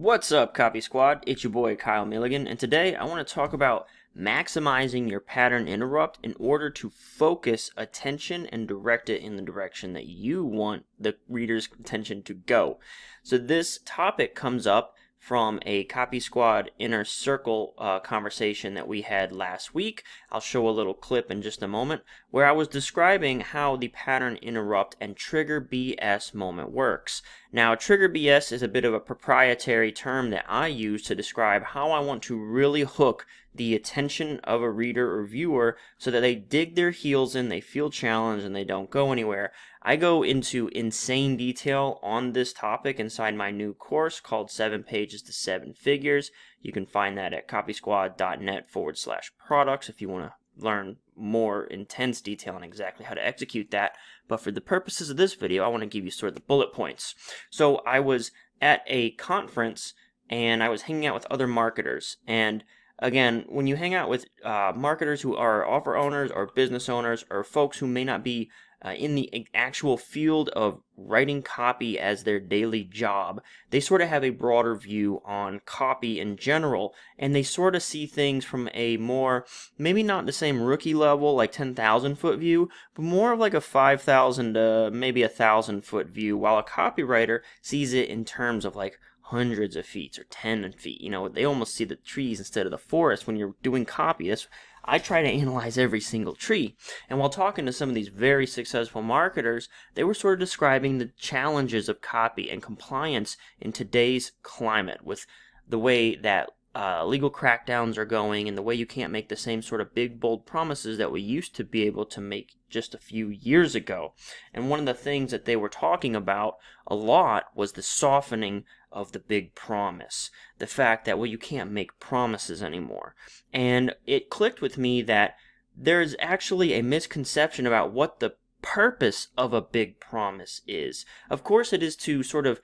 What's up, Copy Squad? It's your boy Kyle Milligan, and today I want to talk about maximizing your pattern interrupt in order to focus attention and direct it in the direction that you want the reader's attention to go. So this topic comes up from a Copy Squad Inner Circle conversation that we had last week. I'll show a little clip in just a moment where I was describing how the pattern interrupt and trigger BS moment works. Now, trigger BS is a bit of a proprietary term that I use to describe how I want to really hook the attention of a reader or viewer so that they dig their heels in, they feel challenged, and they don't go anywhere. I go into insane detail on this topic inside my new course called 7 Pages to 7 Figures. You can find that at copysquad.net/products if you want to learn more intense detail on exactly how to execute that. But for the purposes of this video, I want to give you sort of the bullet points. So I was at a conference and I was hanging out with other marketers. And again, when you hang out with marketers who are offer owners or business owners or folks who may not be in the actual field of writing copy as their daily job, they sort of have a broader view on copy in general, and they sort of see things from a more, maybe not the same rookie level, like 10,000 foot view, but more of like a 5,000 to maybe 1,000 foot view, while a copywriter sees it in terms of like hundreds of feet or 10 feet. You know, they almost see the trees instead of the forest when you're doing copy. I try to analyze every single tree. And while talking to some of these very successful marketers, they were sort of describing the challenges of copy and compliance in today's climate with the way that legal crackdowns are going and the way you can't make the same sort of big, bold promises that we used to be able to make just a few years ago. And one of the things that they were talking about a lot was the softening of the big promise. The fact that, well, you can't make promises anymore. And it clicked with me that there's actually a misconception about what the purpose of a big promise is. Of course, it is to sort of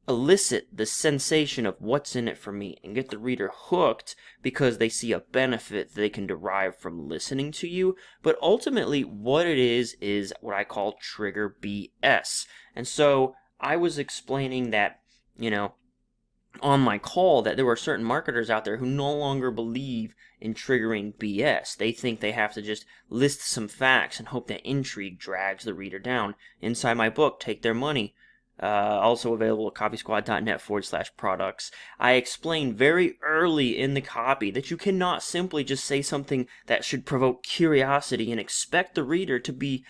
elicit the sensation of what's in it for me and get the reader hooked because they see a benefit they can derive from listening to you. But ultimately, what it is what I call trigger BS. And so I was explaining that, you know, on my call, that there were certain marketers out there who no longer believe in triggering BS. They think they have to just list some facts and hope that intrigue drags the reader down. Inside my book, Take Their Money, also available at copysquad.net/products. I explain very early in the copy that you cannot simply just say something that should provoke curiosity and expect the reader to be,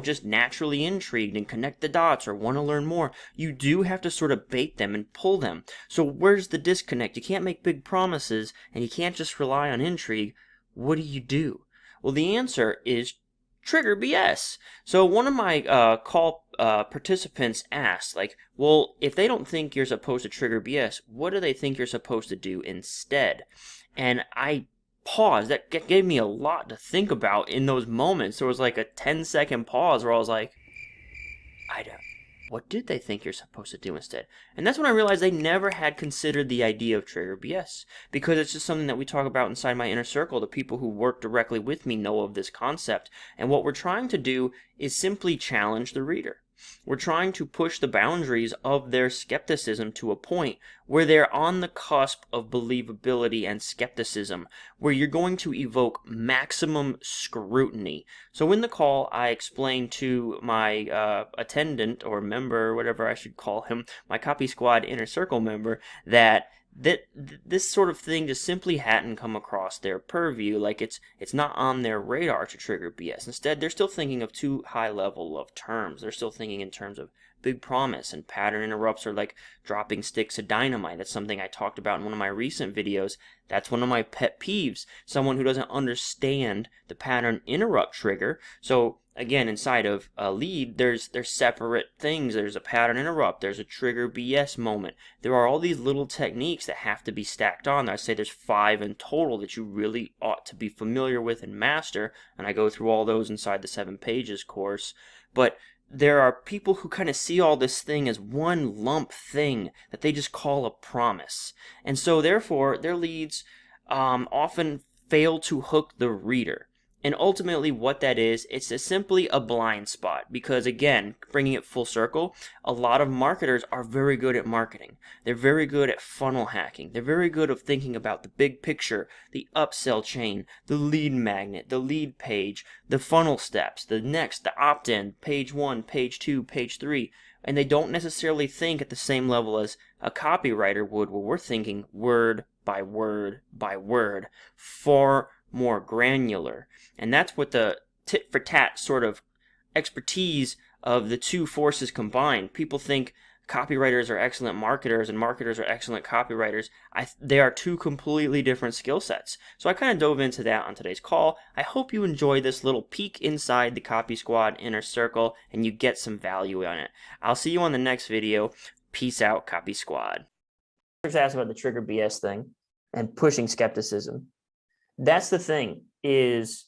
just naturally intrigued and connect the dots or want to learn more. You do have to sort of bait them and pull them. So where's the disconnect? You can't make big promises and you can't just rely on intrigue. What do? Well, the answer is trigger BS. So one of my call participants asked, well, if they don't think you're supposed to trigger BS, what do they think you're supposed to do instead? And I paused. That gave me a lot to think about in those moments. There was like a 10-second pause where I was like, what did they think you're supposed to do instead? And that's when I realized they never had considered the idea of trigger BS, because it's just something that we talk about inside my inner circle. The people who work directly with me know of this concept. And what we're trying to do is simply challenge the reader. We're trying to push the boundaries of their skepticism to a point where they're on the cusp of believability and skepticism, where you're going to evoke maximum scrutiny. So in the call, I explained to my attendant or member, or whatever I should call him, my Copy Squad Inner Circle member, that this sort of thing just simply hadn't come across their purview. Like it's not on their radar to trigger BS. Instead, they're still thinking of too high level of terms. They're still thinking in terms of big promise, and pattern interrupts are like dropping sticks of dynamite. That's something I talked about in one of my recent videos. That's one of my pet peeves. Someone who doesn't understand the pattern interrupt trigger. So again, inside of a lead, there's separate things. There's a pattern interrupt. There's a trigger BS moment. There are all these little techniques that have to be stacked on. I say there's 5 in total that you really ought to be familiar with and master. And I go through all those inside the 7 Pages course. But there are people who kind of see all this thing as one lump thing that they just call a promise. And so therefore, their leads often fail to hook the reader. And ultimately what that is, it's simply a blind spot because, again, bringing it full circle, a lot of marketers are very good at marketing. They're very good at funnel hacking. They're very good at thinking about the big picture, the upsell chain, the lead magnet, the lead page, the funnel steps, the opt-in, page 1, page 2, page 3. And they don't necessarily think at the same level as a copywriter would, where we're thinking word by word by word, far more granular. And that's what the tit for tat sort of expertise of the two forces combined. People think copywriters are excellent marketers and marketers are excellent copywriters. They are two completely different skill sets. So I kind of dove into that on today's call. I hope you enjoy this little peek inside the Copy Squad inner circle and you get some value on it. I'll see you on the next video. Peace out, Copy Squad. Asked about the trigger BS thing and pushing skepticism. That's the thing, is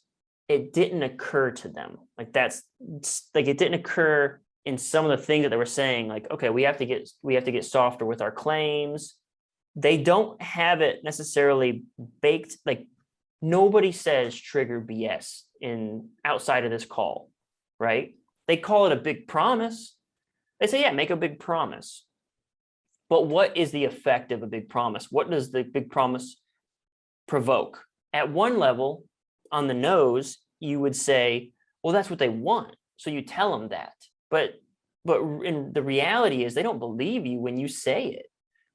it didn't occur to them. Like it didn't occur in some of the things that they were saying, like, okay, we have to get softer with our claims. They don't have it necessarily baked. Like, nobody says trigger BS outside of this call, right? They call it a big promise. They say, yeah, make a big promise. But what is the effect of a big promise? What does the big promise provoke? At one level, on the nose, you would say, well, that's what they want. So you tell them that. But in the reality is they don't believe you when you say it.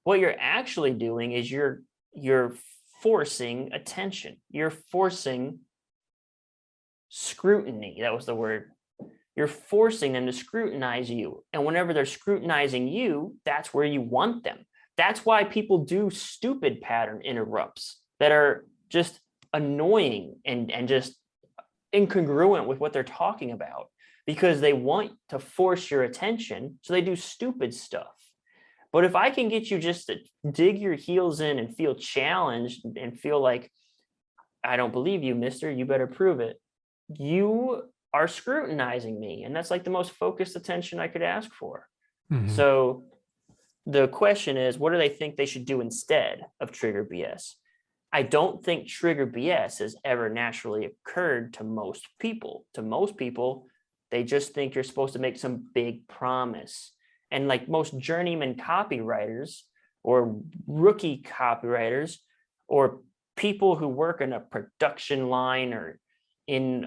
What you're actually doing is you're forcing attention. You're forcing scrutiny. That was the word. You're forcing them to scrutinize you. And whenever they're scrutinizing you, that's where you want them. That's why people do stupid pattern interrupts that are just annoying and just incongruent with what they're talking about, because they want to force your attention. So they do stupid stuff. But if I can get you just to dig your heels in and feel challenged and feel like, I don't believe you, mister, you better prove it, you are scrutinizing me. And that's like the most focused attention I could ask for. Mm-hmm. So the question is, what do they think they should do instead of trigger BS? I don't think trigger BS has ever naturally occurred to most people. To most people, they just think you're supposed to make some big promise. And like most journeyman copywriters or rookie copywriters or people who work in a production line or in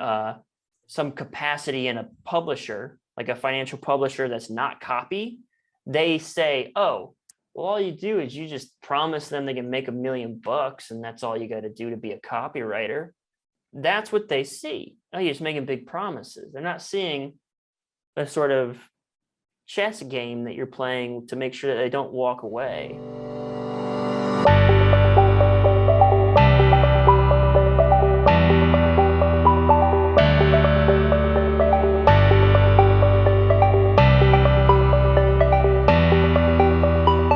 some capacity in a publisher, like a financial publisher that's not copy, they say, oh, well, all you do is you just promise them they can make $1 million and that's all you got to do to be a copywriter. That's what they see. Oh, you're just making big promises. They're not seeing the sort of chess game that you're playing to make sure that they don't walk away.